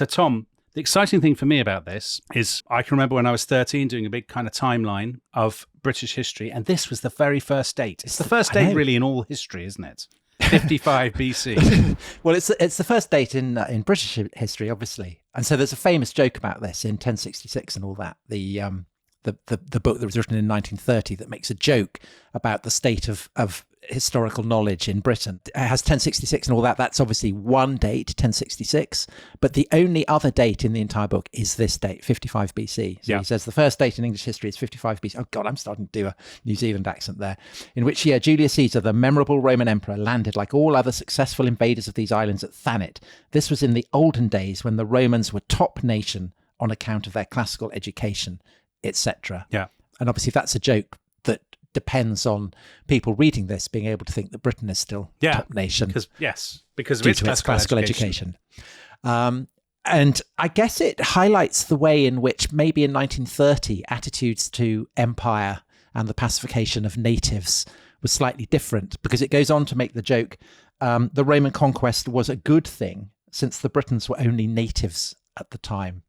So, Tom, the exciting thing for me about this is I can remember when I was 13 doing a big kind of timeline of British history, and this was the very first date. It's the first date really in all history, isn't it? 55 BC. Well, it's the first date in British history, obviously. And so there's a famous joke about this in 1066 and all that. The book that was written in 1930 that makes a joke about the state of historical knowledge in Britain. It has 1066 and all that. That's obviously one date, 1066. But the only other date in the entire book is this date, 55 BC. So he says the first date in English history is 55 BC. Oh, God, I'm starting to do a New Zealand accent there. In which year Julius Caesar, the memorable Roman emperor, landed like all other successful invaders of these islands at Thanet. This was in the olden days when the Romans were top nation on account of their classical education, etc. Yeah. And obviously that's a joke that depends on people reading this being able to think that Britain is still top nation. Because of its classical education. And I guess it highlights the way in which maybe in 1930 attitudes to empire and the pacification of natives was slightly different, because it goes on to make the joke, the Roman conquest was a good thing since the Britons were only natives at the time.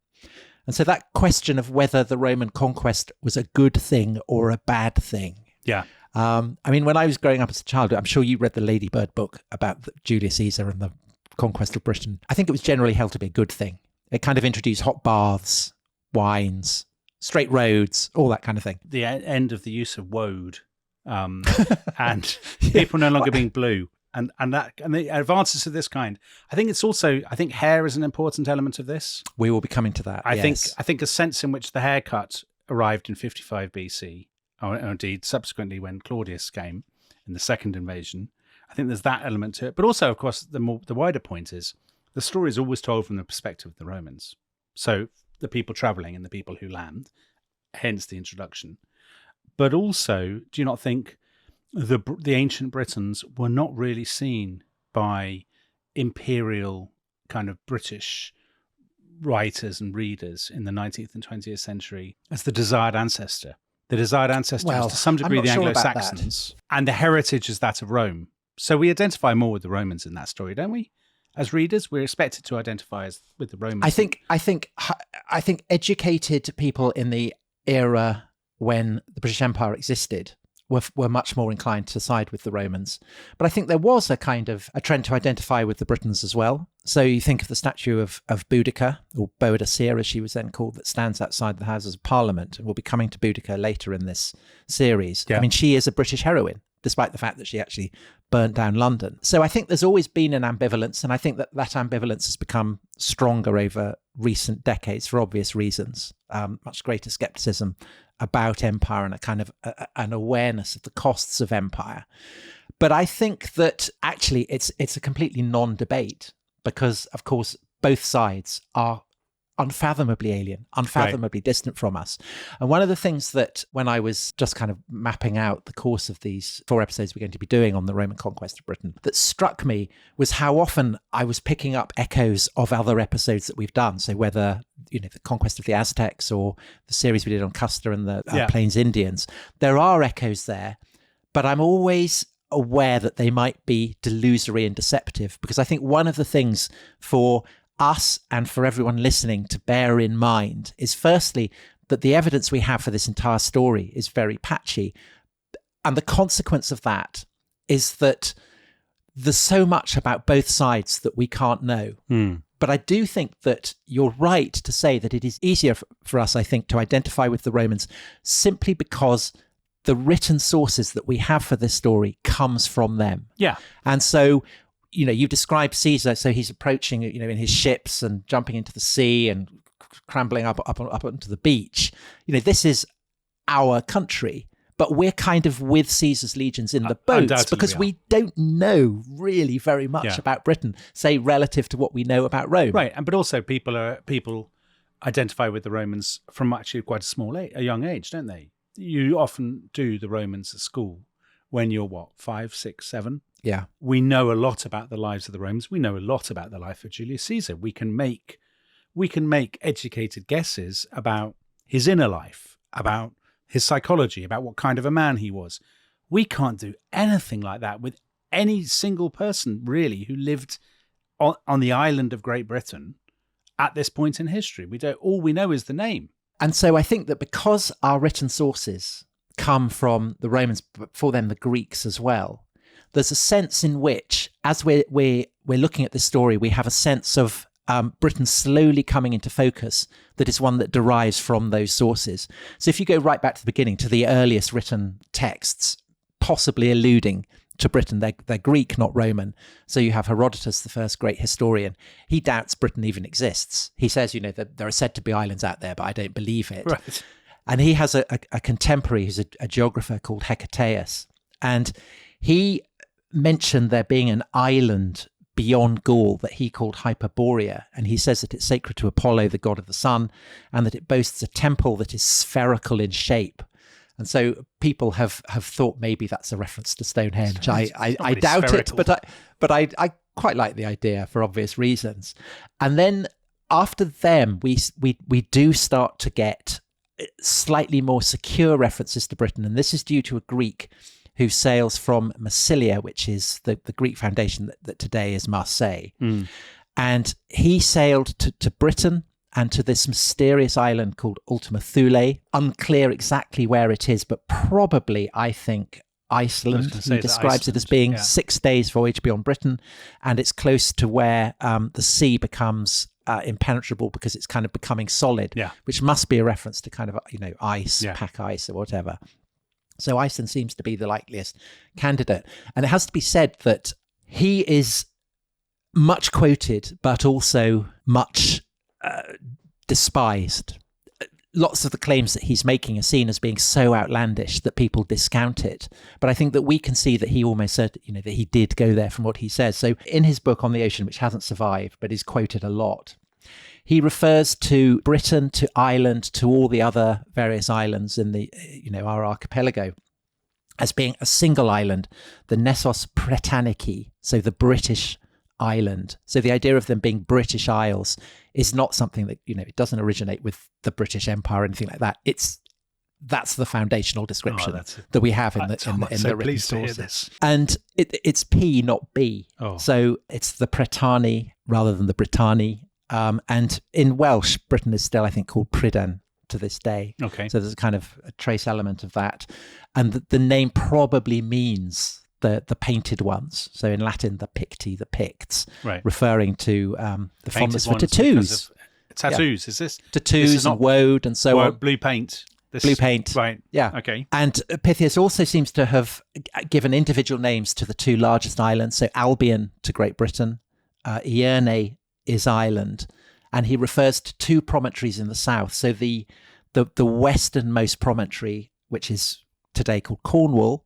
And so that question of whether the Roman conquest was a good thing or a bad thing. Yeah. I mean, when I was growing up as a child, I'm sure you read the Lady Bird book about Julius Caesar and the conquest of Britain. I think it was generally held to be a good thing. It kind of introduced hot baths, wines, straight roads, all that kind of thing. The end of the use of woad, and people no longer being blue. And the advances of this kind. I think hair is an important element of this. We will be coming to that. I think a sense in which the haircut arrived in 55 BC, or indeed subsequently when Claudius came in the second invasion. I think there's that element to it. But also, of course, the wider point is the story is always told from the perspective of the Romans. So the people travelling and the people who land, hence the introduction. But also, do you not think the ancient Britons were not really seen by imperial kind of British writers and readers in the 19th and 20th century as the desired ancestor? The desired ancestor was to some degree the Anglo-Saxons, and the heritage is that of Rome. So we identify more with the Romans in that story, don't we? As readers, we're expected to identify with the Romans. I think educated people in the era when the British Empire existed were much more inclined to side with the Romans. But I think there was a kind of a trend to identify with the Britons as well. So you think of the statue of Boudica, or Boadicea as she was then called, that stands outside the Houses of Parliament, and we'll be coming to Boudica later in this series. Yeah. I mean, she is a British heroine, despite the fact that she actually burnt down London. So I think there's always been an ambivalence, and I think that ambivalence has become stronger over recent decades for obvious reasons. Much greater skepticism about empire and a kind of an awareness of the costs of empire. But I think that actually it's a completely non-debate, because, of course, both sides are unfathomably alien, unfathomably distant from us. And one of the things that, when I was just kind of mapping out the course of these 4 episodes we're going to be doing on the Roman conquest of Britain, that struck me was how often I was picking up echoes of other episodes that we've done. So whether, the conquest of the Aztecs or the series we did on Custer and the Plains Indians, there are echoes there, but I'm always aware that they might be delusory and deceptive, because I think one of the things for us and for everyone listening to bear in mind is, firstly, that the evidence we have for this entire story is very patchy. And the consequence of that is that there's so much about both sides that we can't know. But I do think that you're right to say that it is easier for us, I think, to identify with the Romans simply because the written sources that we have for this story comes from them. Yeah. And so, you described Caesar, so he's approaching, in his ships and jumping into the sea and scrambling up onto the beach. This is our country, but we're kind of with Caesar's legions in the boats because we don't know really very much about Britain, say, relative to what we know about Rome. Right, but also people identify with the Romans from actually quite a young age, don't they? You often do the Romans at school when you're 5, 6, 7. Yeah. We know a lot about the lives of the Romans. We know a lot about the life of Julius Caesar. We can make educated guesses about his inner life, about his psychology, about what kind of a man he was. We can't do anything like that with any single person, really, who lived on the island of Great Britain at this point in history. All we know is the name. And so I think that because our written sources come from the Romans, but for them the Greeks as well, there's a sense in which, as we're looking at this story, we have a sense of Britain slowly coming into focus that is one that derives from those sources. So if you go right back to the beginning, to the earliest written texts, possibly alluding to Britain, they're Greek, not Roman. So you have Herodotus, the first great historian. He doubts Britain even exists. He says, that there are said to be islands out there, but I don't believe it. Right. And he has a contemporary who's a geographer called Hecataeus. And he mentioned there being an island beyond Gaul that he called Hyperborea, and he says that it's sacred to Apollo, the god of the sun, and that it boasts a temple that is spherical in shape. And so people have thought maybe that's a reference to Stonehenge. I doubt spherical. but I quite like the idea for obvious reasons. And then after them, we do start to get slightly more secure references to Britain, and this is due to a Greek who sails from Massilia, which is the Greek foundation that today is Marseille. Mm. And he sailed to Britain and to this mysterious island called Ultima Thule. Unclear exactly where it is, but probably, I think, Iceland. He describes it as being 6 days voyage beyond Britain, and it's close to where the sea becomes impenetrable because it's kind of becoming solid, which must be a reference to kind of, ice, pack ice or whatever. So Iceland seems to be the likeliest candidate. And it has to be said that he is much quoted, but also much despised. Lots of the claims that he's making are seen as being so outlandish that people discount it. But I think that we can see that he almost said, that he did go there from what he says. So in his book On the Ocean, which hasn't survived, but is quoted a lot, he refers to Britain, to Ireland, to all the other various islands in the, our archipelago as being a single island, the Nessos Britannici, so the British island. So the idea of them being British Isles is not something that, it doesn't originate with the British Empire or anything like that. That's the foundational description that we have in the written sources. And it's P, not B. Oh. So it's the Prytani rather than the Britanni. And in Welsh, Britain is still, I think, called Prydain to this day. Okay. So there's a kind of a trace element of that. And the name probably means the painted ones. So in Latin, the Picti, the Picts, referring to the fondness for tattoos. Tattoos, is this? Tattoos and woad and so on. Blue paint. Blue paint. Right. Yeah. Okay. And Pythias also seems to have given individual names to the two largest islands. So Albion to Great Britain, Ierne is Ireland, and he refers to two promontories in the south. So the westernmost promontory, which is today called Cornwall,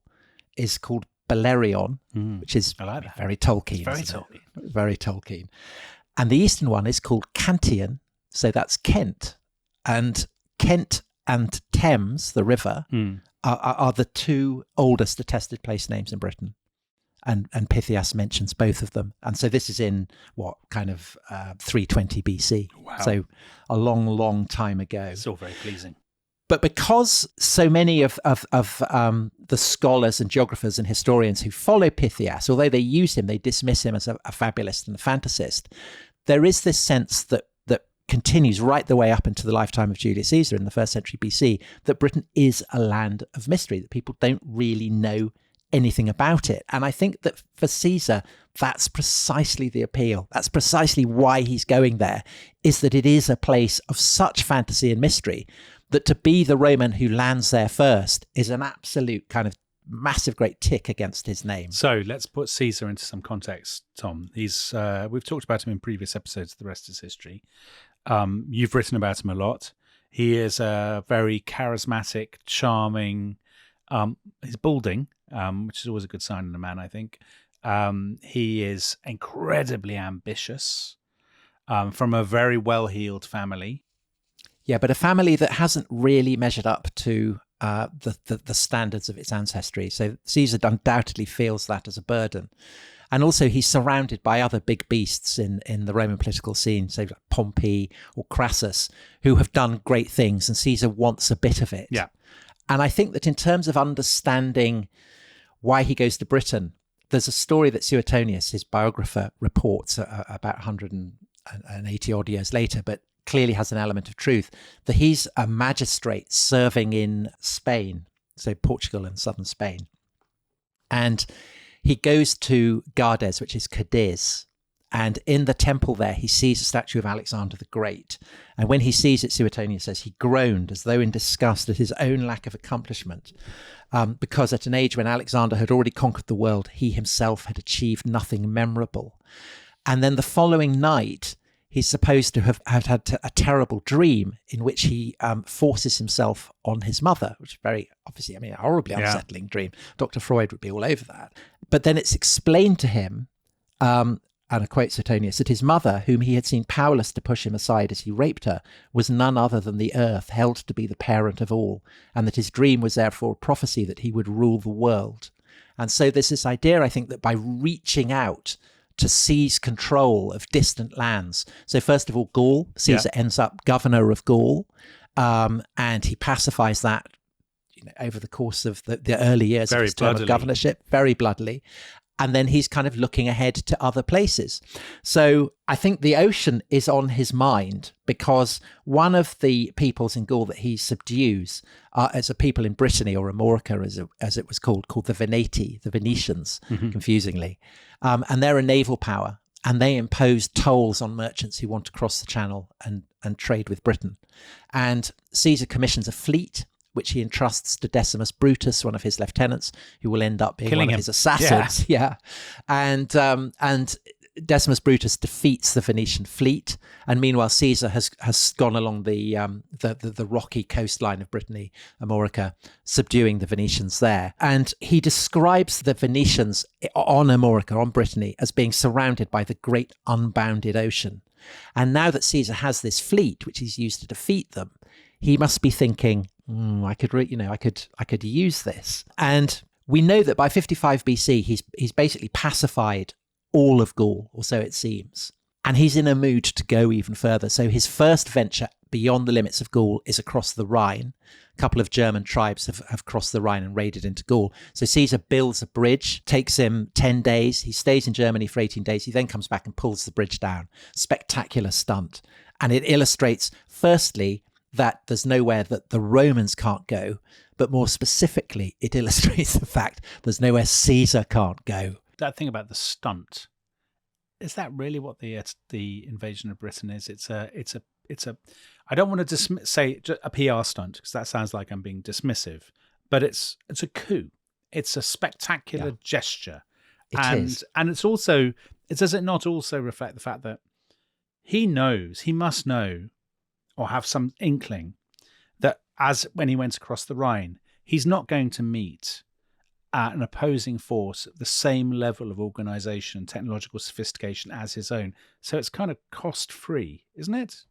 is called Belerion, which is very Tolkien. Very Tolkien. And the eastern one is called Cantian, so that's Kent. And Kent and Thames, the river, are the two oldest attested place names in Britain. And Pythias mentions both of them. And so this is in 320 BC. Wow. So a long, long time ago. It's all very pleasing. But because so many of the scholars and geographers and historians who follow Pythias, although they use him, they dismiss him as a fabulist and a fantasist, there is this sense that continues right the way up into the lifetime of Julius Caesar in the 1st century BC, that Britain is a land of mystery, that people don't really know anything about it. And I think that for Caesar, that's precisely the appeal. That's precisely why he's going there, is that it is a place of such fantasy and mystery that to be the Roman who lands there first is an absolute kind of massive great tick against his name. So let's put Caesar into some context, Tom. He's we've talked about him in previous episodes. The rest is history. You've written about him a lot. He is a very charismatic, charming. He's balding, which is always a good sign in a man, I think. He is incredibly ambitious, from a very well-heeled family. Yeah, but a family that hasn't really measured up to the standards of its ancestry. So Caesar undoubtedly feels that as a burden. And also he's surrounded by other big beasts in the Roman political scene, say like Pompey or Crassus, who have done great things, and Caesar wants a bit of it. Yeah. And I think that in terms of understanding why he goes to Britain, there's a story that Suetonius, his biographer, reports about and 80 odd years later, but clearly has an element of truth, that he's a magistrate serving in Spain, so Portugal and southern Spain. And he goes to Gades, which is Cadiz. And in the temple there, he sees a statue of Alexander the Great. And when he sees it, Suetonius says, he groaned as though in disgust at his own lack of accomplishment, because at an age when Alexander had already conquered the world, he himself had achieved nothing memorable. And then the following night, he's supposed to have had a terrible dream in which he forces himself on his mother, which is very, obviously, a horribly unsettling dream. Dr. Freud would be all over that. But then it's explained to him, and I quote Suetonius, that his mother, whom he had seen powerless to push him aside as he raped her, was none other than the earth, held to be the parent of all, and that his dream was therefore a prophecy that he would rule the world. And so there's this idea, I think, that by reaching out to seize control of distant lands. So first of all, Gaul, Caesar ends up governor of Gaul, and he pacifies that over the course of the early years of his term of governorship, very bloodily. And then he's kind of looking ahead to other places. So I think the ocean is on his mind because one of the peoples in Gaul that he subdues as a people in Brittany, or Amorica as it was called the Veneti, the Venetians, confusingly. And they're a naval power, and they impose tolls on merchants who want to cross the channel and trade with Britain. And Caesar commissions a fleet, which he entrusts to Decimus Brutus, one of his lieutenants, who will end up being one of his assassins. Yeah. And Decimus Brutus defeats the Venetian fleet, and meanwhile Caesar has gone along the rocky coastline of Brittany, Amorica, subduing the Venetians there. And he describes the Venetians on Amorica, on Brittany, as being surrounded by the great unbounded ocean. And now that Caesar has this fleet, which he's used to defeat them, he must be thinking, I could use this. And we know that by 55 BC, he's basically pacified all of Gaul, or so it seems. And he's in a mood to go even further. So his first venture beyond the limits of Gaul is across the Rhine. A couple of German tribes have crossed the Rhine and raided into Gaul. So Caesar builds a bridge, takes him 10 days. He stays in Germany for 18 days. He then comes back and pulls the bridge down. Spectacular stunt. And it illustrates, firstly, that there's nowhere that the Romans can't go, but more specifically, it illustrates the fact there's nowhere Caesar can't go. That thing about the stunt, is that really what the invasion of Britain is? It's a. I don't want to say a PR stunt, because that sounds like I'm being dismissive, but it's a coup. It's a spectacular gesture, and it's also, does it not also reflect the fact that he must know, or have some inkling, that as when he went across the Rhine, he's not going to meet an opposing force at the same level of organisation and technological sophistication as his own. So it's kind of cost-free, isn't it?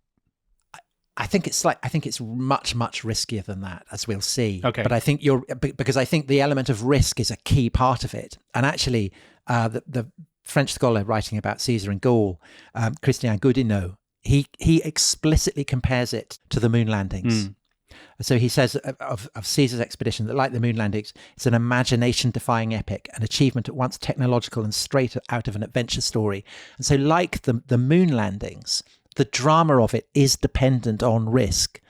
I think it's much, much riskier than that, as we'll see. Okay. But I think because I think the element of risk is a key part of it. And actually, the French scholar writing about Caesar in Gaul, Christian Goudineau, he explicitly compares it to the moon landings. So he says of Caesar's expedition that, like the moon landings, it's an imagination-defying epic, an achievement at once technological and straight out of an adventure story. And so, like the moon landings, the drama of it is dependent on risk,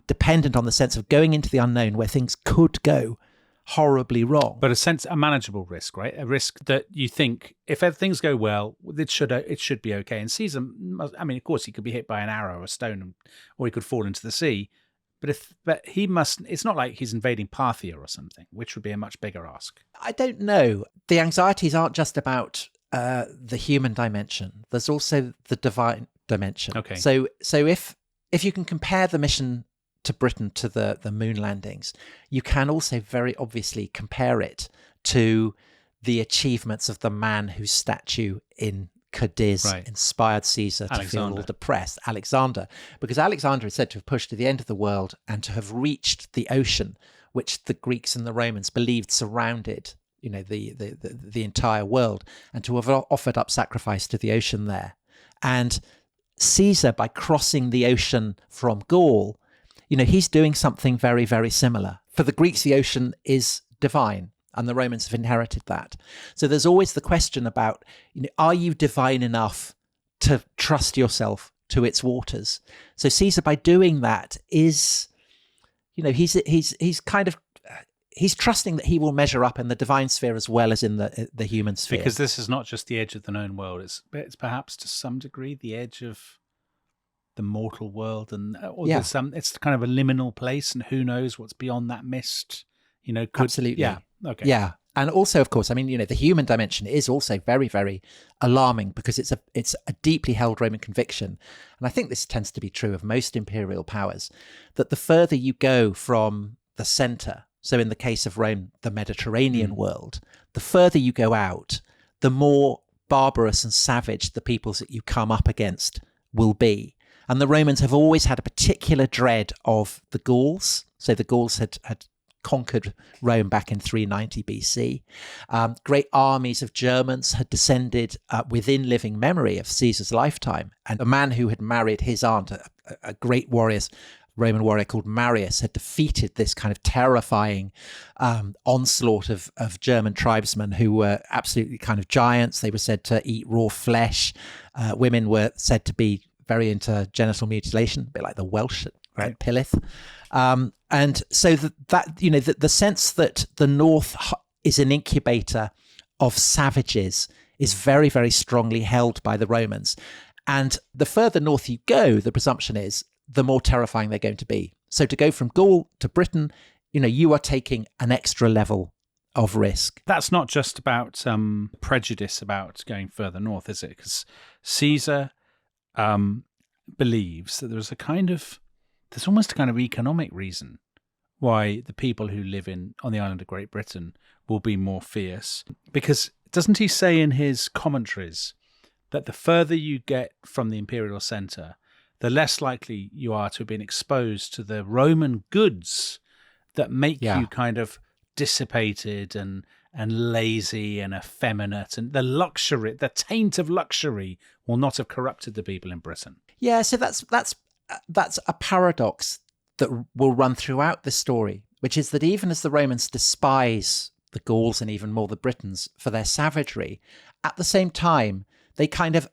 dependent on the sense of going into the unknown where things could go horribly wrong. But a manageable risk, right? A risk that you think, if things go well, it should be okay. And Caesar, of course, he could be hit by an arrow or a stone, or he could fall into the sea. But he must. It's not like he's invading Parthia or something, which would be a much bigger ask. I don't know. The anxieties aren't just about the human dimension. There's also the divine dimension. Okay. So if you can compare the mission to Britain to the moon landings, you can also very obviously compare it to the achievements of the man whose statue in Cadiz inspired Caesar to feel all depressed, Alexander, because Alexander is said to have pushed to the end of the world and to have reached the ocean, which the Greeks and the Romans believed surrounded, the entire world, and to have offered up sacrifice to the ocean there. And Caesar, by crossing the ocean from Gaul, he's doing something very, very similar. For the Greeks, the ocean is divine, and the Romans have inherited that. So there's always the question about, are you divine enough to trust yourself to its waters. So Caesar, by doing that, is, he's kind of, he's trusting that he will measure up in the divine sphere as well as in the human sphere. Because this is not just the edge of the known world; it's perhaps to some degree the edge of the mortal world, and it's kind of a liminal place, and who knows what's beyond that mist. Absolutely, okay, yeah. And also, of course, I mean, the human dimension is also very, very alarming, because it's a deeply held Roman conviction, and I think this tends to be true of most imperial powers, that the further you go from the centre, so in the case of Rome, the Mediterranean world, the further you go out, the more barbarous and savage the peoples that you come up against will be. And the Romans have always had a particular dread of the Gauls. So the Gauls had conquered Rome back in 390 BC. Great armies of Germans had descended within living memory of Caesar's lifetime. And a man who had married his aunt, a great Roman warrior called Marius, had defeated this kind of terrifying onslaught of German tribesmen who were absolutely kind of giants. They were said to eat raw flesh. Women were said to be very into genital mutilation, a bit like the Welsh at Pillith. And so the sense that the North is an incubator of savages is very, very strongly held by the Romans. And the further north you go, the presumption is, the more terrifying they're going to be. So to go from Gaul to Britain, you are taking an extra level of risk. That's not just about prejudice about going further north, is it? Because Caesar believes that there's almost a kind of economic reason why the people who live on the island of Great Britain will be more fierce. Because doesn't he say in his commentaries that the further you get from the imperial centre, the less likely you are to have been exposed to the Roman goods that make you kind of dissipated and lazy and effeminate, and the taint of luxury will not have corrupted the people in Britain. Yeah, so that's a paradox that will run throughout the story, which is that even as the Romans despise the Gauls and even more the Britons for their savagery, at the same time, they kind of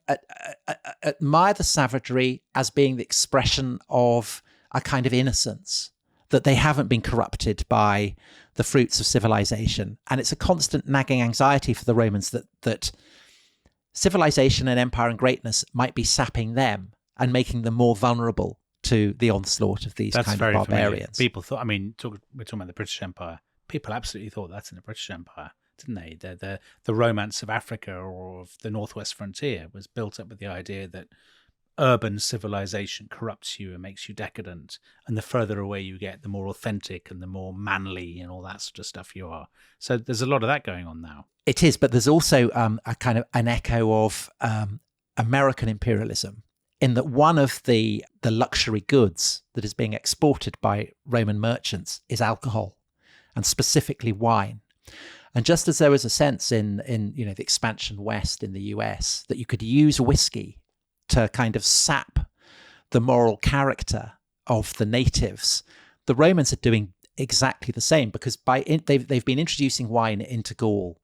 admire the savagery as being the expression of a kind of innocence, that they haven't been corrupted by the fruits of civilization. And it's a constant nagging anxiety for the Romans that civilization and empire and greatness might be sapping them and making them more vulnerable to the onslaught of these kind of barbarians. Familiar. People thought, we're talking about the British Empire. People absolutely thought that's in the British Empire, didn't they? The romance of Africa or of the Northwest frontier was built up with the idea that urban civilization corrupts you and makes you decadent, and the further away you get, the more authentic and the more manly and all that sort of stuff you are. So there's a lot of that going on now. It is, but there's also a kind of an echo of American imperialism, in that one of the luxury goods that is being exported by Roman merchants is alcohol, and specifically wine. And just as there was a sense in the expansion west in the US that you could use whiskey to kind of sap the moral character of the natives, the Romans are doing exactly the same, because they've been introducing wine into Gaul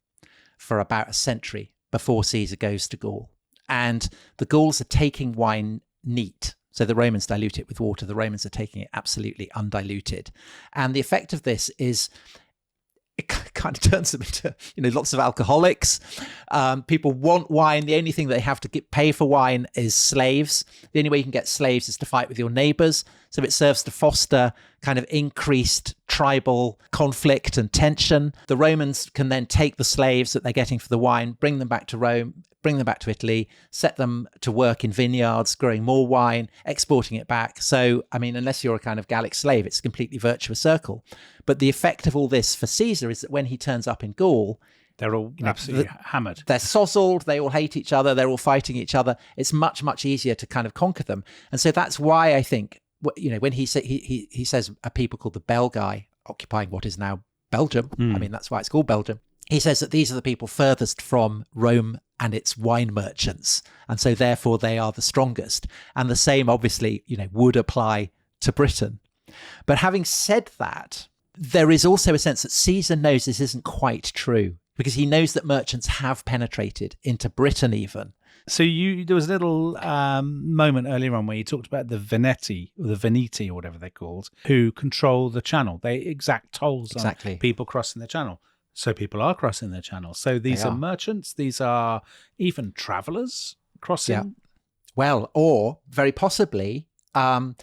for about a century before Caesar goes to Gaul. And the Gauls are taking wine neat. So the Romans dilute it with water. The Romans are taking it absolutely undiluted. And the effect of this is it kind of turns them into, lots of alcoholics. People want wine. The only thing they have to pay for wine is slaves. The only way you can get slaves is to fight with your neighbors. So it serves to foster kind of increased tribal conflict and tension. The Romans can then take the slaves that they're getting for the wine, bring them back to Rome, bring them back to Italy, set them to work in vineyards, growing more wine, exporting it back. So, unless you're a kind of Gallic slave, it's a completely virtuous circle. But the effect of all this for Caesar is that when he turns up in Gaul, they're all absolutely hammered. They're sozzled. They all hate each other. They're all fighting each other. It's much, much easier to kind of conquer them. And so that's why I think, when he says a people called the Belgae occupying what is now Belgium, that's why it's called Belgium. He says that these are the people furthest from Rome and its wine merchants. And so therefore they are the strongest. And the same obviously, would apply to Britain. But having said that, there is also a sense that Caesar knows this isn't quite true, because he knows that merchants have penetrated into Britain even So there was a little moment earlier on where you talked about the Veneti, or whatever they're called, who control the channel. They exact tolls on people crossing the channel. So people are crossing the channel. So these are merchants. These are even travellers crossing. Yeah. Well, or very possibly, there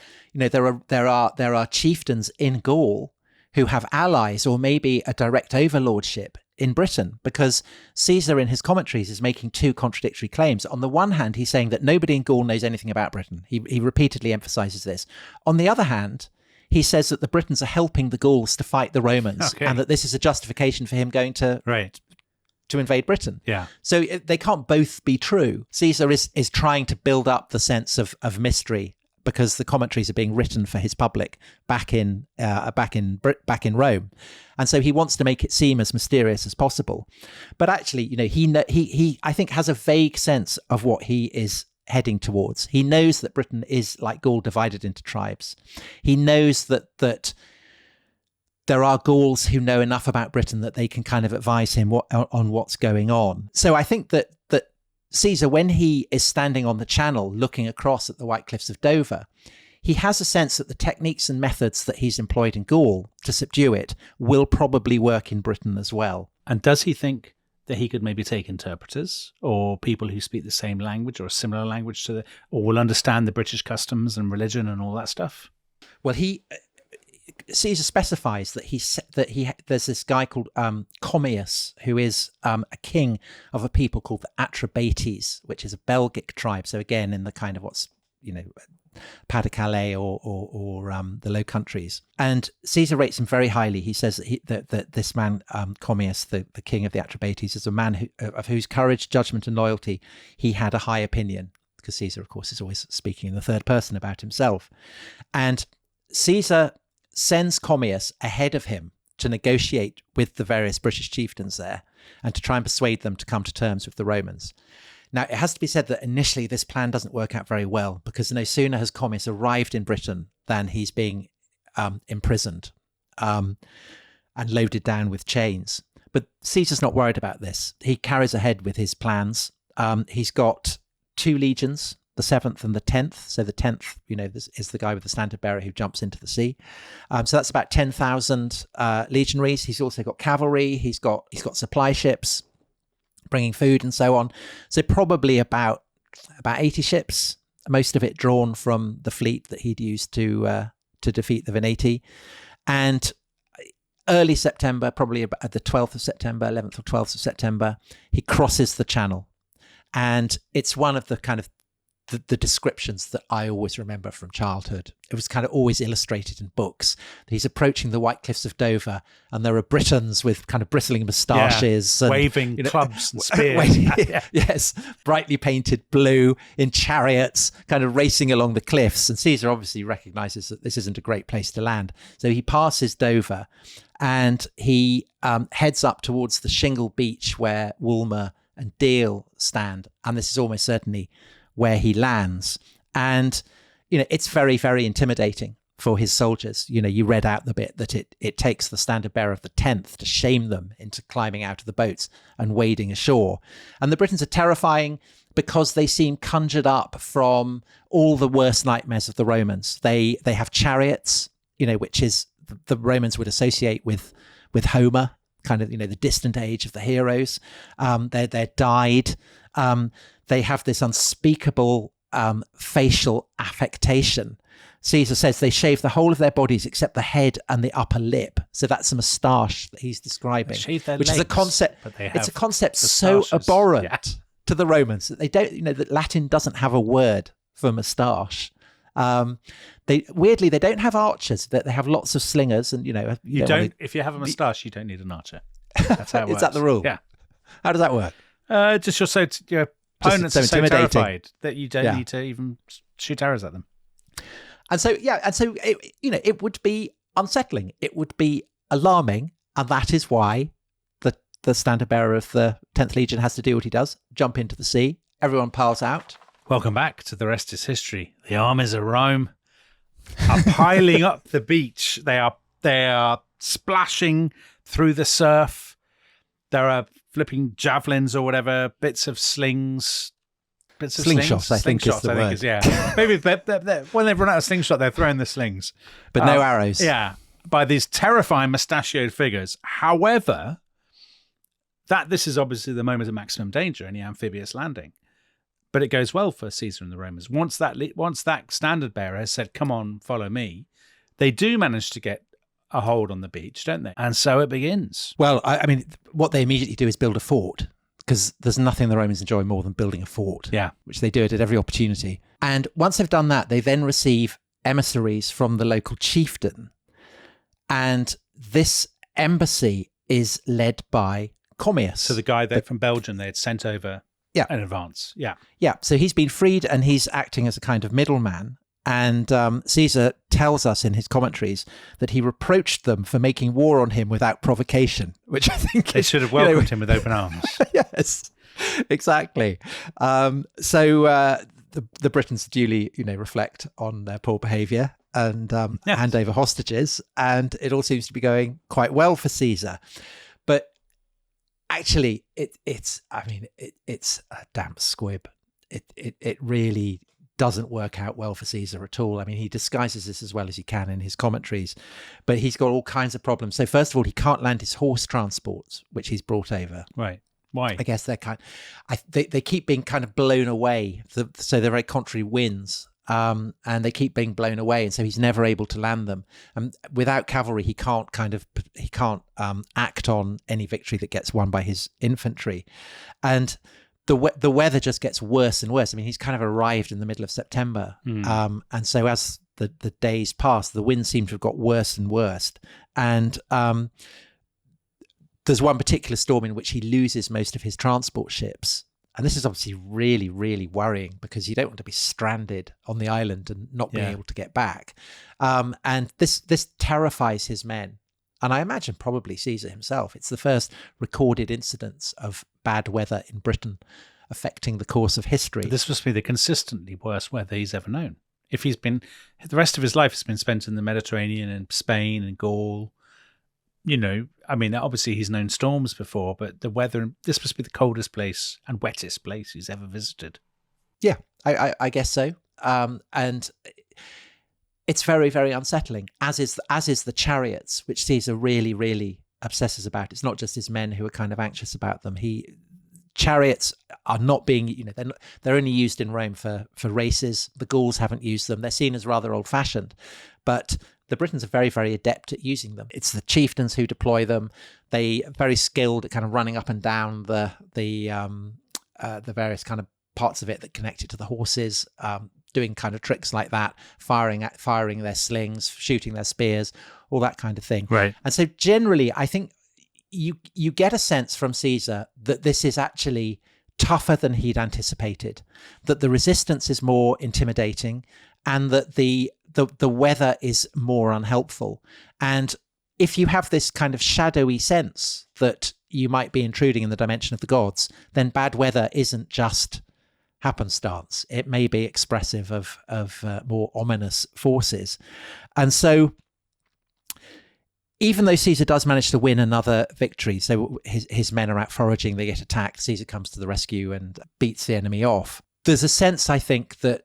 are chieftains in Gaul who have allies, or maybe a direct overlordship in Britain, because Caesar in his commentaries is making two contradictory claims. On the one hand, he's saying that nobody in Gaul knows anything about Britain. He repeatedly emphasizes this. On the other hand, he says that the Britons are helping the Gauls to fight the Romans, and that this is a justification for him going to invade Britain. Yeah. So they can't both be true. Caesar is trying to build up the sense of mystery, because the commentaries are being written for his public back in Rome, and so he wants to make it seem as mysterious as possible. But actually, he I think has a vague sense of what he is heading towards. He knows that Britain is, like Gaul, divided into tribes. He knows that there are Gauls who know enough about Britain that they can kind of advise him on what's going on. So I think that Caesar, when he is standing on the channel looking across at the White Cliffs of Dover, he has a sense that the techniques and methods that he's employed in Gaul to subdue it will probably work in Britain as well. And does he think that he could maybe take interpreters or people who speak the same language or a similar language or will understand the British customs and religion and all that stuff? Well, Caesar specifies that there's this guy called Commius, who is a king of a people called the Atrebates, which is a Belgic tribe. So again, in the kind of Pas-de-Calais or the Low Countries. And Caesar rates him very highly. He says that this man, Commius, the king of the Atrebates, is a man of whose courage, judgment and loyalty he had a high opinion, because Caesar, of course, is always speaking in the third person about himself. And Caesar sends Commius ahead of him to negotiate with the various British chieftains there and to try and persuade them to come to terms with the Romans. Now, it has to be said that initially this plan doesn't work out very well, because no sooner has Commius arrived in Britain than he's being imprisoned and loaded down with chains. But Caesar's not worried about this. He carries ahead with his plans. He's got 2 legions, the 7th and the 10th. So the 10th, is the guy with the standard bearer who jumps into the sea. So that's about 10,000 legionaries. He's also got cavalry. He's got supply ships bringing food and so on. So probably about 80 ships, most of it drawn from the fleet that he'd used to defeat the Veneti. And early September, probably about the 12th of September, 11th or 12th of September, he crosses the channel. And it's one of the kind of the descriptions that I always remember from childhood. It was kind of always illustrated in books. He's approaching the White Cliffs of Dover, and there are Britons with kind of bristling moustaches, and waving clubs and spears. Yes, brightly painted blue in chariots, kind of racing along the cliffs. And Caesar obviously recognizes that this isn't a great place to land. So he passes Dover, and he heads up towards the shingle beach where Woolmer and Deal stand. And this is almost certainly where he lands. And, it's very, very intimidating for his soldiers. You read out the bit that it takes the standard bearer of the 10th to shame them into climbing out of the boats and wading ashore. And the Britons are terrifying because they seem conjured up from all the worst nightmares of the Romans. They have chariots, which is the Romans would associate with Homer, kind of, the distant age of the heroes. They're dyed. They have this unspeakable facial affectation. Caesar says they shave the whole of their bodies except the head and the upper lip. So that's a moustache that he's describing, which is a concept. It's a concept so abhorrent to the Romans that they don't. That Latin doesn't have a word for moustache. They don't have archers. That they have lots of slingers, and you don't. If you have a moustache, you don't need an archer. That's how it works. Is that the rule? Yeah. How does that work? Just your opponents are so terrified that you don't need to even shoot arrows at them. And so it would be unsettling. It would be alarming, and that is why the standard bearer of the 10th Legion has to do what he does: jump into the sea. Everyone piles out. Welcome back to The Rest is History. The armies of Rome are piling up the beach. They are splashing through the surf. There are flipping javelins or whatever, bits of slings. bits of slingshots, slings? I think is the word. Yeah. Maybe when they've run out of slingshot, they're throwing the slings. But no arrows. Yeah, by these terrifying mustachioed figures. However, this is obviously the moment of maximum danger, any amphibious landing. But it goes well for Caesar and the Romans. Once that standard bearer has said, come on, follow me, they do manage to get a hold on the beach, don't they? And so it begins. Well, I mean, what they immediately do is build a fort, because there's nothing the Romans enjoy more than building a fort, which they do it at every opportunity. And once they've done that, they then receive emissaries from the local chieftain. And this embassy is led by Commius. So the guy from Belgium they had sent over in advance. Yeah. Yeah. So he's been freed and he's acting as a kind of middleman. And Caesar tells us in his commentaries that he reproached them for making war on him without provocation, which I think they should have welcomed him with open arms. Yes, exactly. So the Britons duly, reflect on their poor behaviour and hand over hostages, and it all seems to be going quite well for Caesar. But actually, it's a damp squib. It really doesn't work out well for Caesar at all. I mean, he disguises this as well as he can in his commentaries, but he's got all kinds of problems. So first of all, he can't land his horse transports, which he's brought over. Right. Why? I guess they keep being kind of blown away. So they're very contrary winds, and they keep being blown away, and so he's never able to land them. And without cavalry, he can't act on any victory that gets won by his infantry, and the weather just gets worse and worse. I mean, he's kind of arrived in the middle of September, and so as the days pass, the winds seem to have got worse and worse, and there's one particular storm in which he loses most of his transport ships. And this is obviously really, really worrying, because you don't want to be stranded on the island and not being able to get back. And this terrifies his men. And I imagine probably Caesar himself. It's the first recorded incidence of bad weather in Britain affecting the course of history. But this must be the consistently worst weather he's ever known. If the rest of his life has been spent in the Mediterranean and Spain and Gaul, I mean, obviously he's known storms before, but the weather, this must be the coldest place and wettest place he's ever visited. Yeah, I guess so. And it's very, very unsettling, as is the chariots, which Caesar really, really obsesses about. It's not just his men who are kind of anxious about them. Chariots are not being, they're only used in Rome for races. The Gauls haven't used them. They're seen as rather old-fashioned, but the Britons are very, very adept at using them. It's the chieftains who deploy them. They are very skilled at kind of running up and down the various kind of parts of it that connect it to the horses, doing kind of tricks like that, firing their slings, shooting their spears, all that kind of thing. Right. And so generally, I think you get a sense from Caesar that this is actually tougher than he'd anticipated, that the resistance is more intimidating, and that the weather is more unhelpful. And if you have this kind of shadowy sense that you might be intruding in the dimension of the gods, then bad weather isn't just happenstance. It may be expressive of more ominous forces. And so even though Caesar does manage to win another victory, so his men are out foraging, they get attacked, Caesar comes to the rescue and beats the enemy off. There's a sense, I think, that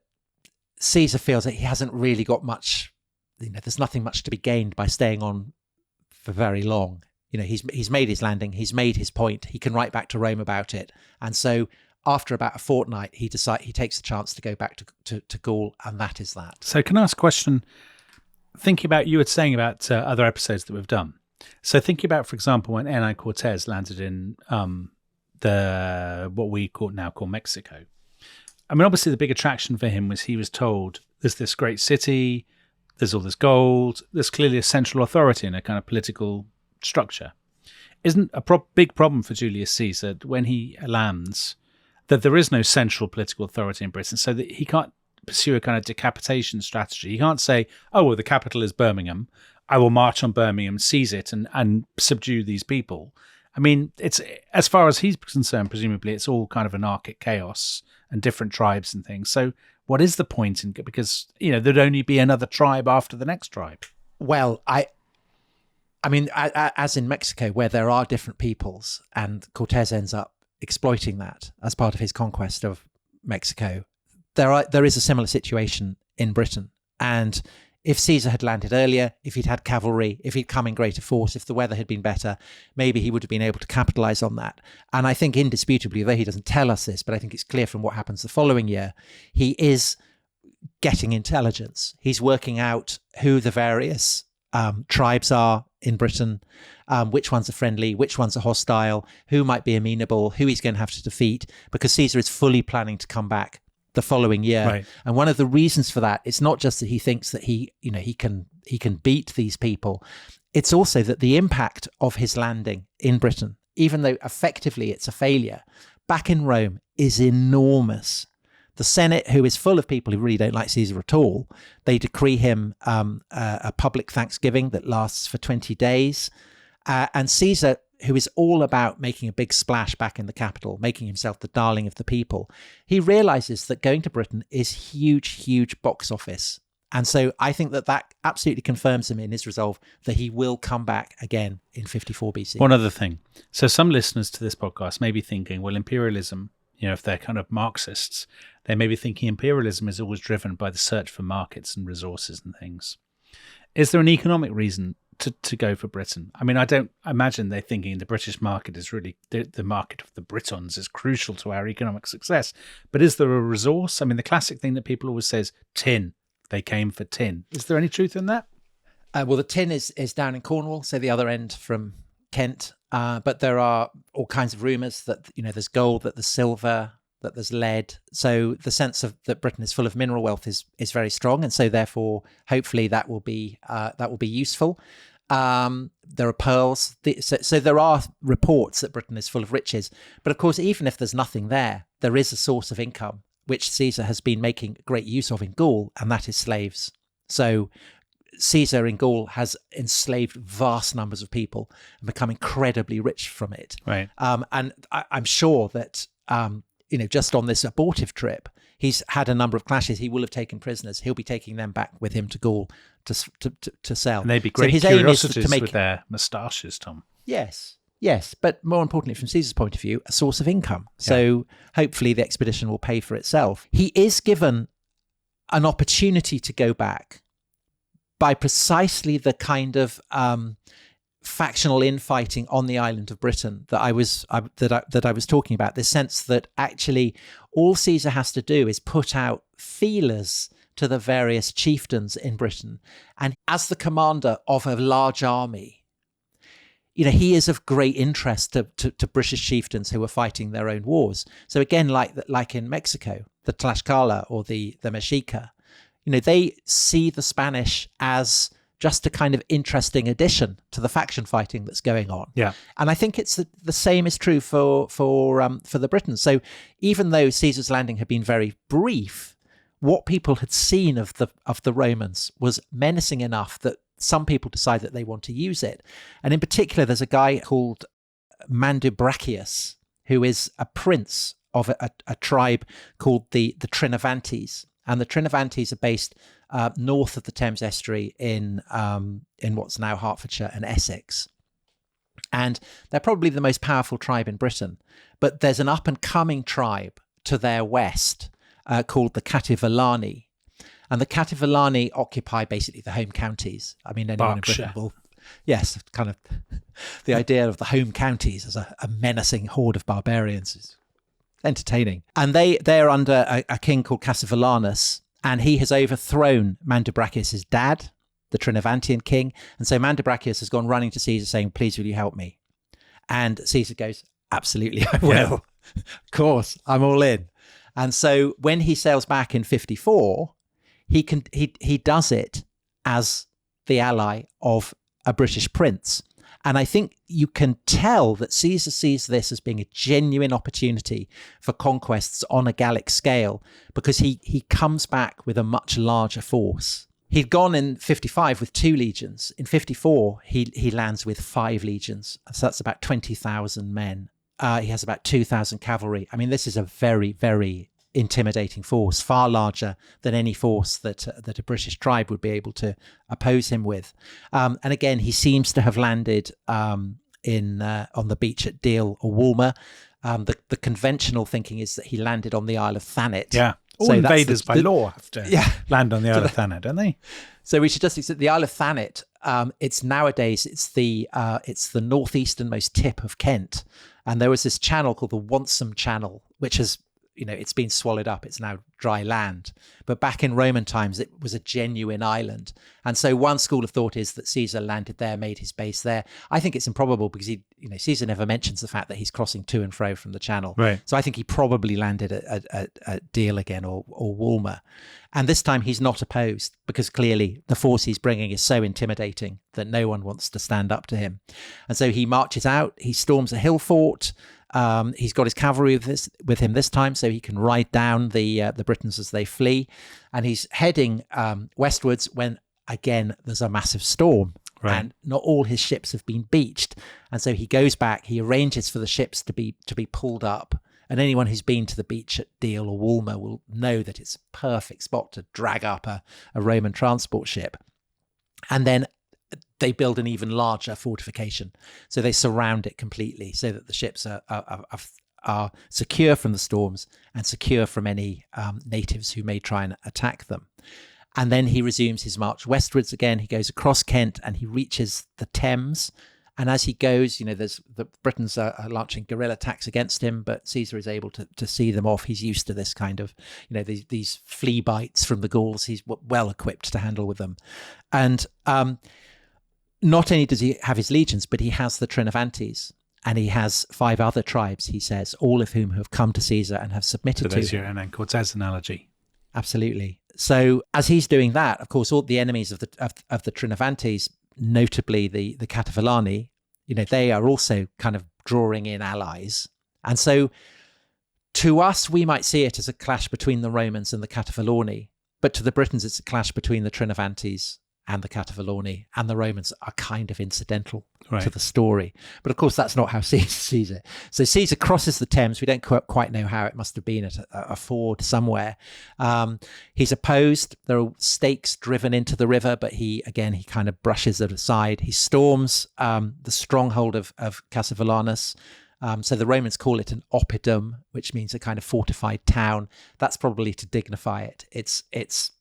Caesar feels that he hasn't really got much, there's nothing much to be gained by staying on for very long. He's made his landing, he's made his point, he can write back to Rome about it. And so after about a fortnight, he takes the chance to go back to Gaul, and that is that. So can I ask a question? Thinking about, you were saying about other episodes that we've done. So thinking about, for example, when Hernán Cortés landed in what we now call Mexico. I mean, obviously the big attraction for him was he was told there's this great city, there's all this gold, there's clearly a central authority and a kind of political structure. Isn't a big problem for Julius Caesar when he lands that there is no central political authority in Britain, so that he can't pursue a kind of decapitation strategy. He can't say, oh, well, the capital is Birmingham, I will march on Birmingham, seize it and subdue these people. I mean, it's, as far as he's concerned, presumably it's all kind of anarchic chaos and different tribes and things. So what is the point in, because, there'd only be another tribe after the next tribe. Well, I mean, as in Mexico, where there are different peoples, and Cortés ends up exploiting that as part of his conquest of Mexico, there is a similar situation in Britain. And if Caesar had landed earlier, if he'd had cavalry, if he'd come in greater force, if the weather had been better, maybe he would have been able to capitalize on that. And I think indisputably, though he doesn't tell us this, but I think it's clear from what happens the following year, he is getting intelligence. He's working out who the various tribes are in Britain, which ones are friendly, which ones are hostile, who might be amenable, who he's going to have to defeat, because Caesar is fully planning to come back the following year. Right. And one of the reasons for that, it's not just that he thinks that he can beat these people. It's also that the impact of his landing in Britain, even though effectively it's a failure, back in Rome is enormous. The Senate, who is full of people who really don't like Caesar at all, they decree him a public thanksgiving that lasts for 20 days. And Caesar, who is all about making a big splash back in the capital, making himself the darling of the people, he realizes that going to Britain is huge box office. And so I think that absolutely confirms him in his resolve that he will come back again in 54 BC. One other thing. So some listeners to this podcast may be thinking, well, imperialism, if they're kind of Marxists, they may be thinking imperialism is always driven by the search for markets and resources and things. Is there an economic reason to go for Britain? I mean, I don't imagine they're thinking the British market is really, the market of the Britons is crucial to our economic success. But is there a resource? I mean, the classic thing that people always say is tin. They came for tin. Is there any truth in that? Well, the tin is down in Cornwall, so the other end from Kent. But there are all kinds of rumours that, there's gold, that there's silver, that there's lead. So the sense of that Britain is full of mineral wealth is very strong, and so therefore, hopefully, that will be useful. There are pearls. So there are reports that Britain is full of riches. But of course, even if there's nothing there, there is a source of income which Caesar has been making great use of in Gaul, and that is slaves. So Caesar in Gaul has enslaved vast numbers of people and become incredibly rich from it. Right. And I'm sure that, just on this abortive trip, he's had a number of clashes. He will have taken prisoners. He'll be taking them back with him to Gaul to sell. And they'd be great curiosities with their moustaches, Tom. Yes, but more importantly, from Caesar's point of view, a source of income. So hopefully the expedition will pay for itself. He is given an opportunity to go back by precisely the kind of factional infighting on the island of Britain that I was talking about. This sense that actually all Caesar has to do is put out feelers to the various chieftains in Britain, and as the commander of a large army, he is of great interest to British chieftains who are fighting their own wars. So again, like in Mexico, the Tlaxcala or the Mexica, they see the Spanish as just a kind of interesting addition to the faction fighting that's going on. Yeah. And I think it's the same is true for the Britons. So even though Caesar's landing had been very brief, what people had seen of the Romans was menacing enough that some people decide that they want to use it. And in particular, there's a guy called Mandubracius, who is a prince of a tribe called the Trinovantes. And the Trinovantes are based north of the Thames estuary in what's now Hertfordshire and Essex. And they're probably the most powerful tribe in Britain. But there's an up-and-coming tribe to their west called the Cativillani. And the Cativillani occupy basically the home counties. I mean, anyone Berkshire. in Britain will... Yes, kind of the idea of the home counties as a menacing horde of barbarians is entertaining. And they're under a king called Cassivellaunus, and he has overthrown Mandubracius' dad, the Trinovantian king. And so Mandubracius has gone running to Caesar saying, please, will you help me? And Caesar goes, absolutely, I will. Yeah. Of course, I'm all in. And so when he sails back in 54, he does it as the ally of a British prince. And I think you can tell that Caesar sees this as being a genuine opportunity for conquests on a Gallic scale, because he comes back with a much larger force. He'd gone in 55 with 2 legions. In 54, he lands with 5 legions. So that's about 20,000 men. He has about 2,000 cavalry. I mean, this is a very, very intimidating force, far larger than any force that a British tribe would be able to oppose him with. And again, he seems to have landed on the beach at Deal or Walmer. The conventional thankting is that he landed on the Isle of Thanet. Yeah. All So invaders by law have to Yeah. land on the Isle of Thanet, don't they? So we should just accept the Isle of Thanet. It's nowadays it's the northeasternmost tip of Kent, and there was this channel called the Wonsum Channel, which has it's been swallowed up. It's now dry land. But back in Roman times, it was a genuine island. And so one school of thought is that Caesar landed there, made his base there. I think it's improbable because Caesar never mentions the fact that he's crossing to and fro from the channel. Right. So I think he probably landed at Deal again or Walmer. And this time he's not opposed because clearly the force he's bringing is so intimidating that no one wants to stand up to him. And so he marches out, he storms a hill fort. He's got his cavalry with him this time, so he can ride down the Britons as they flee, and he's heading westwards when again there's a massive storm, and not all his ships have been beached, and so he goes back. He arranges for the ships to be pulled up, and anyone who's been to the beach at Deal or Walmer will know that it's a perfect spot to drag up a Roman transport ship, and then they build an even larger fortification. So they surround it completely so that the ships are secure from the storms and secure from any natives who may try and attack them. And then he resumes his march westwards again. He goes across Kent and he reaches the Thames. And as he goes, there's the Britons are launching guerrilla attacks against him, but Caesar is able to see them off. He's used to this kind of, these flea bites from the Gauls. He's well equipped to handle with them. And not only does he have his legions, but he has the Trinovantes, and he has 5 other tribes, he says, all of whom have come to Caesar and have submitted to him. So there's your Cortez analogy. Absolutely. So as he's doing that, of course, all the enemies of the Trinovantes, notably the Catavellani, they are also kind of drawing in allies. And so to us, we might see it as a clash between the Romans and the Catavellani, but to the Britons, it's a clash between the Trinovantes and the Catavellani, and the Romans are kind of incidental to the story. But of course, that's not how Caesar sees it. So Caesar crosses the Thames. We don't quite know how. It must have been at a ford somewhere. He's opposed. There are stakes driven into the river, but he kind of brushes it aside. He storms the stronghold of Cassivellaunus. So the Romans call it an oppidum, which means a kind of fortified town. That's probably to dignify it. It's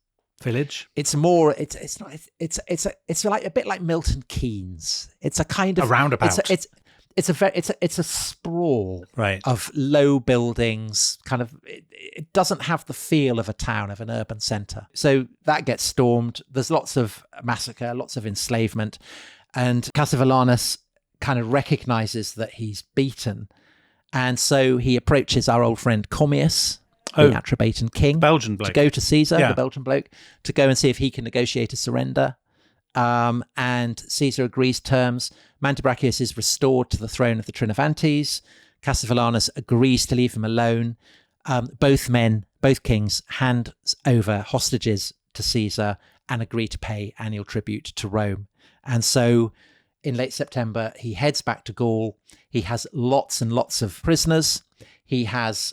village. It's more. It's not. It's like a bit like Milton Keynes. It's a kind of a roundabout. It's a sprawl of low buildings. Kind of. It doesn't have the feel of a town, of an urban centre. So that gets stormed. There's lots of massacre, lots of enslavement, and Cassivellaunus kind of recognises that he's beaten, and so he approaches our old friend Commius, the Atrebatan king, Belgian bloke, to go to Caesar, the Belgian bloke, to go and see if he can negotiate a surrender. And Caesar agrees terms. Mantibrachius is restored to the throne of the Trinovantes. Cassivellaunus agrees to leave him alone. Both kings hand over hostages to Caesar and agree to pay annual tribute to Rome. And so in late September, he heads back to Gaul. He has lots and lots of prisoners. He has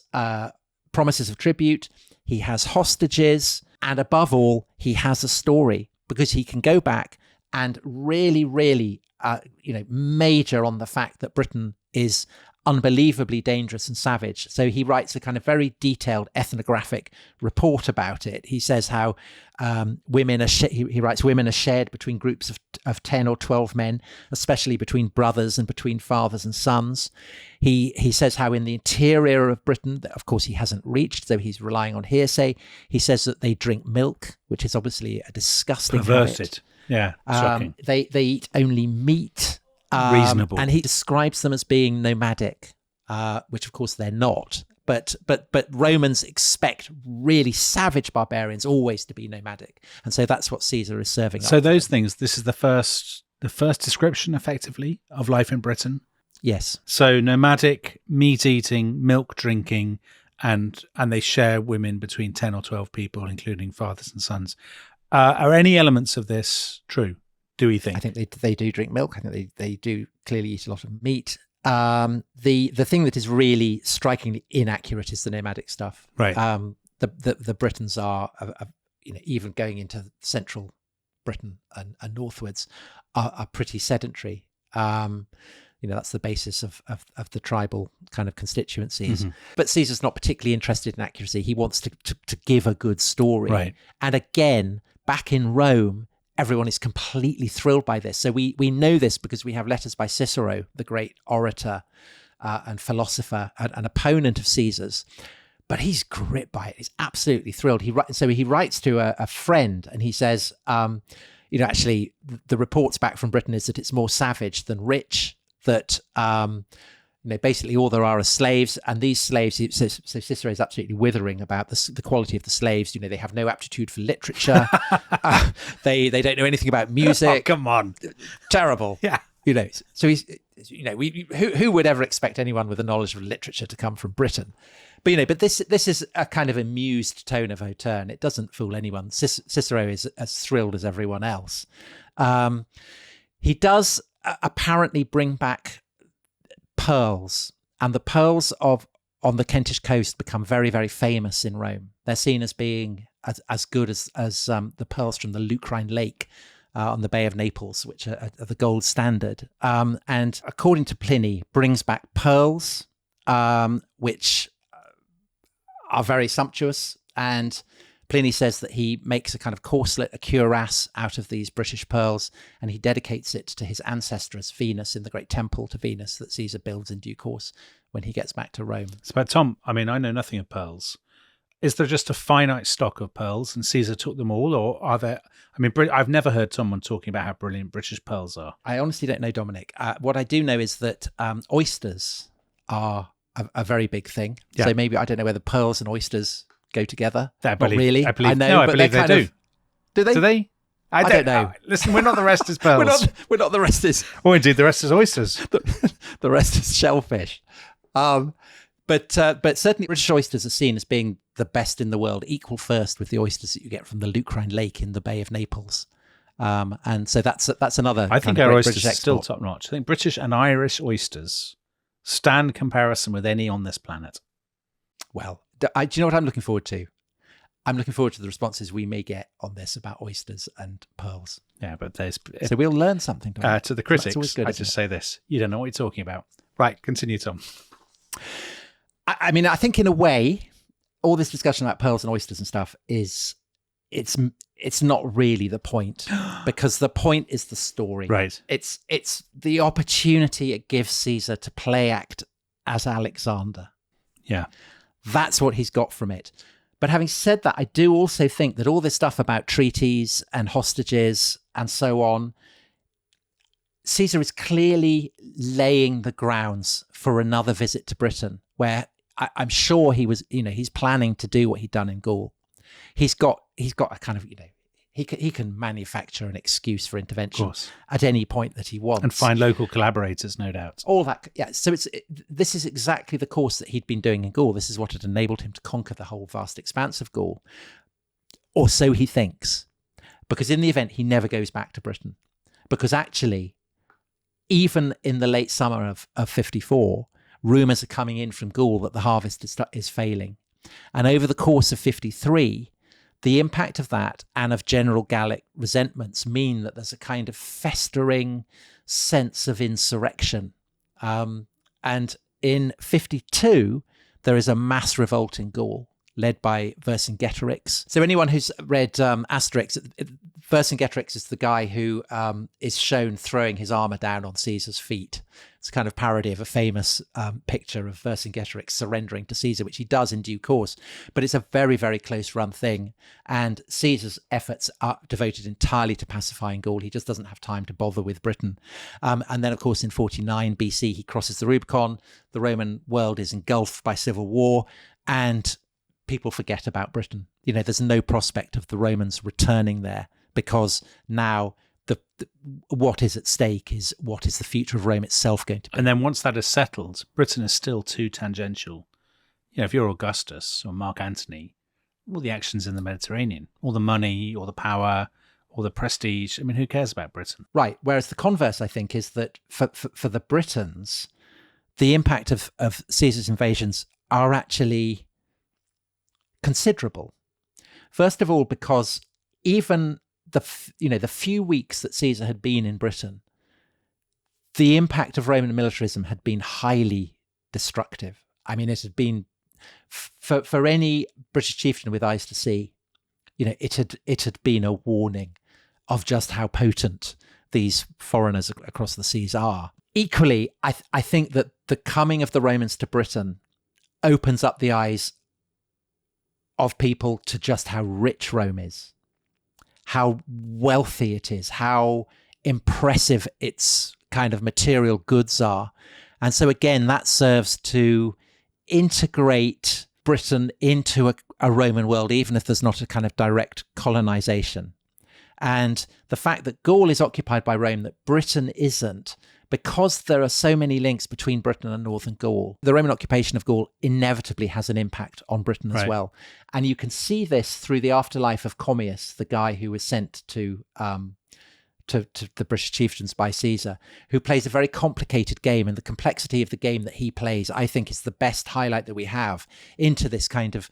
promises of tribute, he has hostages, and above all, he has a story, because he can go back and really, really, major on the fact that Britain is unbelievably dangerous and savage. So he writes a kind of very detailed ethnographic report about it. He says how women are he writes women are shared between groups of 10 or 12 men, especially between brothers and between fathers and sons. He says how in the interior of Britain, that of course he hasn't reached, so he's relying on hearsay. He says that they drink milk, which is obviously a disgusting perverted habit. Yeah, shocking. They eat only meat. Reasonable. And he describes them as being nomadic, which of course they're not. But Romans expect really savage barbarians always to be nomadic, and so that's what Caesar is serving up. So those things. This is the first description, effectively, of life in Britain. Yes. So nomadic, meat eating, milk drinking, and they share women between 10 or 12 people, including fathers and sons. Are any elements of this true? Do we think? I think they do drink milk. I think they do clearly eat a lot of meat. The thing that is really strikingly inaccurate is the nomadic stuff. Right. The Britons are even going into central Britain and northwards are pretty sedentary. That's the basis of the tribal kind of constituencies. But Caesar's not particularly interested in accuracy. He wants to give a good story. Right. And again, back in Rome, everyone is completely thrilled by this. So we know this because we have letters by Cicero, the great orator and philosopher and an opponent of Caesar's. But he's gripped by it. He's absolutely thrilled. He writes to a friend and he says, actually, the reports back from Britain is that it's more savage than rich, that basically all there are slaves, and these slaves, so Cicero is absolutely withering about the quality of the slaves. They have no aptitude for literature. They don't know anything about music. Oh, come on. Terrible. Yeah. So he's, who would ever expect anyone with a knowledge of literature to come from Britain? But this is a kind of amused tone of hauteur. It doesn't fool anyone. Cicero is as thrilled as everyone else. He does apparently bring back pearls, and the pearls on the Kentish coast become very, very famous in Rome. They're seen as being as good as the pearls from the Lucrine Lake on the Bay of Naples, which are the gold standard. And according to Pliny, brings back pearls, which are very sumptuous. And Pliny says that he makes a kind of corselet, a cuirass out of these British pearls, and he dedicates it to his ancestress Venus in the great temple to Venus that Caesar builds in due course when he gets back to Rome. But Tom, I know nothing of pearls. Is there just a finite stock of pearls and Caesar took them all, or are there... I've never heard someone talking about how brilliant British pearls are. I honestly don't know, Dominic. What I do know is that oysters are a very big thing. Yeah. So maybe, I don't know whether pearls and oysters go together. I believe I know, I believe they do. Do they? Do they? I don't know. Listen, we're not the rest is pearls. we're not the rest is... Oh, indeed, the rest is oysters. The rest is shellfish. But certainly British oysters are seen as being the best in the world, equal first with the oysters that you get from the Lucrine Lake in the Bay of Naples. And so that's another. I think our oysters are still top notch. I think British and Irish oysters stand comparison with any on this planet. Well, do you know what I'm looking forward to? I'm looking forward to the responses we may get on this about oysters and pearls. Yeah, but so we'll learn something. To the critics, I just say this: you don't know what you're talking about. Right, continue, Tom. I think in a way, all this discussion about pearls and oysters and stuff it's not really the point, because the point is the story. Right. It's the opportunity it gives Caesar to play act as Alexander. Yeah. That's what he's got from it. But having said that, I do also think that all this stuff about treaties and hostages and so on, Caesar is clearly laying the grounds for another visit to Britain, where I'm sure he was, he's planning to do what he'd done in Gaul. He's got a kind of, he can manufacture an excuse for intervention at any point that he wants. And find local collaborators, no doubt. All that, yeah. So this is exactly the course that he'd been doing in Gaul. This is what had enabled him to conquer the whole vast expanse of Gaul. Or so he thinks. Because in the event, he never goes back to Britain. Because actually, even in the late summer of 54, rumours are coming in from Gaul that the harvest is failing. And over the course of 53, the impact of that and of general Gallic resentments mean that there's a kind of festering sense of insurrection. And in 52, there is a mass revolt in Gaul led by Vercingetorix. So anyone who's read Asterix, Vercingetorix is the guy who is shown throwing his armour down on Caesar's feet. It's a kind of parody of a famous picture of Vercingetorix surrendering to Caesar, which he does in due course. But it's a very, very close-run thing. And Caesar's efforts are devoted entirely to pacifying Gaul. He just doesn't have time to bother with Britain. And then, of course, in 49 BC, he crosses the Rubicon. The Roman world is engulfed by civil war. And people forget about Britain. There's no prospect of the Romans returning there, because now what is at stake is what is the future of Rome itself going to be. And then once that is settled, Britain is still too tangential. If you're Augustus or Mark Antony, all the actions in the Mediterranean, all the money, all the power, all the prestige, who cares about Britain? Right. Whereas the converse, I think, is that for the Britons, the impact of Caesar's invasions are actually considerable. First of all, because even the few weeks that Caesar had been in Britain, the impact of Roman militarism had been highly destructive. I mean, it had been, for any British chieftain with eyes to see, it had been a warning of just how potent these foreigners across the seas are. Equally, I think that the coming of the Romans to Britain opens up the eyes of people to just how rich Rome is, how wealthy it is, how impressive its kind of material goods are. And so again, that serves to integrate Britain into a Roman world, even if there's not a kind of direct colonization. And the fact that Gaul is occupied by Rome, that Britain isn't, because there are so many links between Britain and northern Gaul, the Roman occupation of Gaul inevitably has an impact on Britain as well. And you can see this through the afterlife of Commius, the guy who was sent to the British chieftains by Caesar, who plays a very complicated game. And the complexity of the game that he plays, I think, is the best highlight that we have into this kind of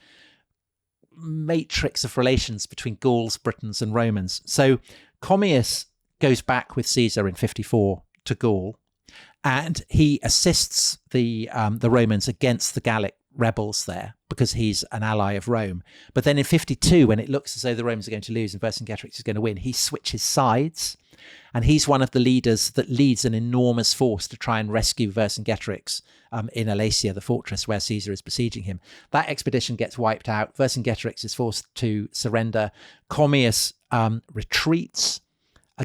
matrix of relations between Gauls, Britons and Romans. So Commius goes back with Caesar in 54 to Gaul, and he assists the Romans against the Gallic rebels there because he's an ally of Rome. But then in 52, when it looks as though the Romans are going to lose and Vercingetorix is going to win, he switches sides, and he's one of the leaders that leads an enormous force to try and rescue Vercingetorix in Alasia, the fortress where Caesar is besieging him. That expedition gets wiped out. Vercingetorix is forced to surrender. Commius retreats,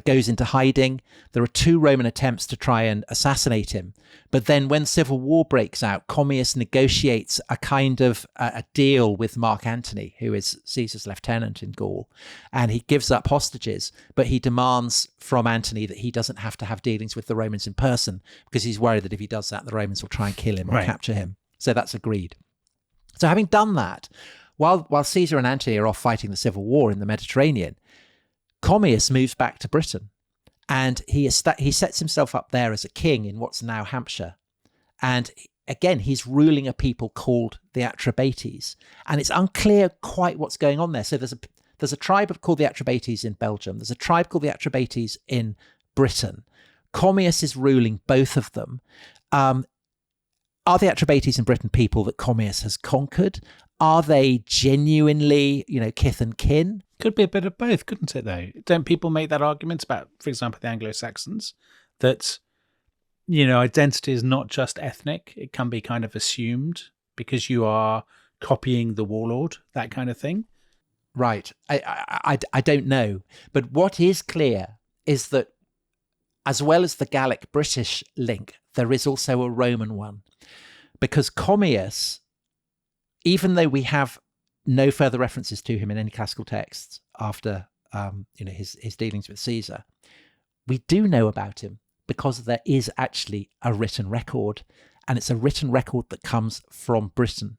goes into hiding. There are 2 Roman attempts to try and assassinate him. But then when civil war breaks out, Commius negotiates a kind of a deal with Mark Antony, who is Caesar's lieutenant in Gaul. And he gives up hostages, but he demands from Antony that he doesn't have to have dealings with the Romans in person, because he's worried that if he does that, the Romans will try and kill him or capture him. So that's agreed. So having done that, while Caesar and Antony are off fighting the civil war in the Mediterranean, Commius moves back to Britain, and he sets himself up there as a king in what's now Hampshire. And again, he's ruling a people called the Atrebates, and it's unclear quite what's going on there. So there's a tribe called the Atrebates in Belgium. There's a tribe called the Atrebates in Britain. Commius is ruling both of them. Are the Atrebates in Britain people that Commius has conquered? Are they genuinely, kith and kin? Could be a bit of both, couldn't it, though? Don't people make that argument about, for example, the Anglo-Saxons, that, identity is not just ethnic, it can be kind of assumed because you are copying the warlord, that kind of thing? Right. I don't know. But what is clear is that as well as the Gallic-British link, there is also a Roman one. Because Commius, even though we have no further references to him in any classical texts after his dealings with Caesar, we do know about him because there is actually a written record, and it's a written record that comes from Britain,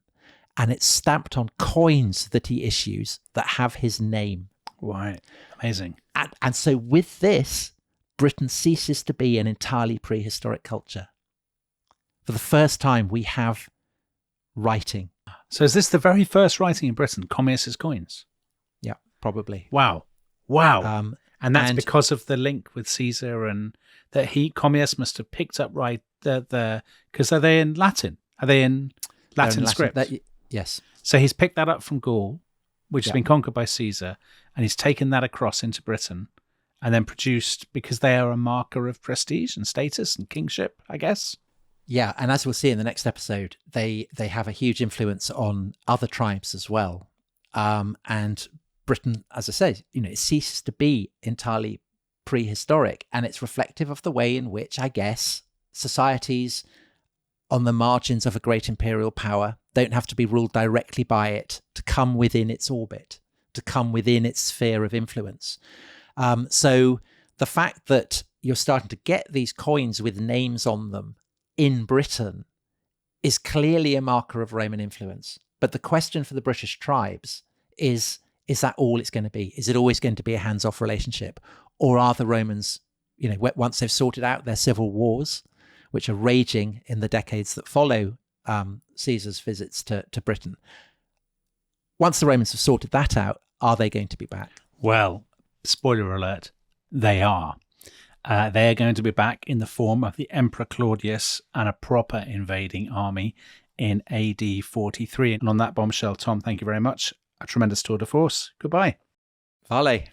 and it's stamped on coins that he issues that have his name. Right. Amazing. And so with this, Britain ceases to be an entirely prehistoric culture. For the first time, we have writing. So is this the very first writing in Britain, Commius's coins? Yeah, probably. Wow. And that's because of the link with Caesar, and that Commius must have picked up because are they in Latin? Are they in Latin script? Yes. So he's picked that up from Gaul, which has been conquered by Caesar, and he's taken that across into Britain and then produced, because they are a marker of prestige and status and kingship, I guess. Yeah, and as we'll see in the next episode, they have a huge influence on other tribes as well. And Britain, as I said, it ceases to be entirely prehistoric, and it's reflective of the way in which, I guess, societies on the margins of a great imperial power don't have to be ruled directly by it to come within its orbit, to come within its sphere of influence. So the fact that you're starting to get these coins with names on them in Britain is clearly a marker of Roman influence. But the question for the British tribes is that all it's going to be? Is it always going to be a hands-off relationship? Or are the Romans, once they've sorted out their civil wars, which are raging in the decades that follow Caesar's visits to Britain, once the Romans have sorted that out, are they going to be back? Well, spoiler alert, they are. They're going to be back in the form of the Emperor Claudius and a proper invading army in AD 43. And on that bombshell, Tom, thank you very much. A tremendous tour de force. Goodbye. Vale.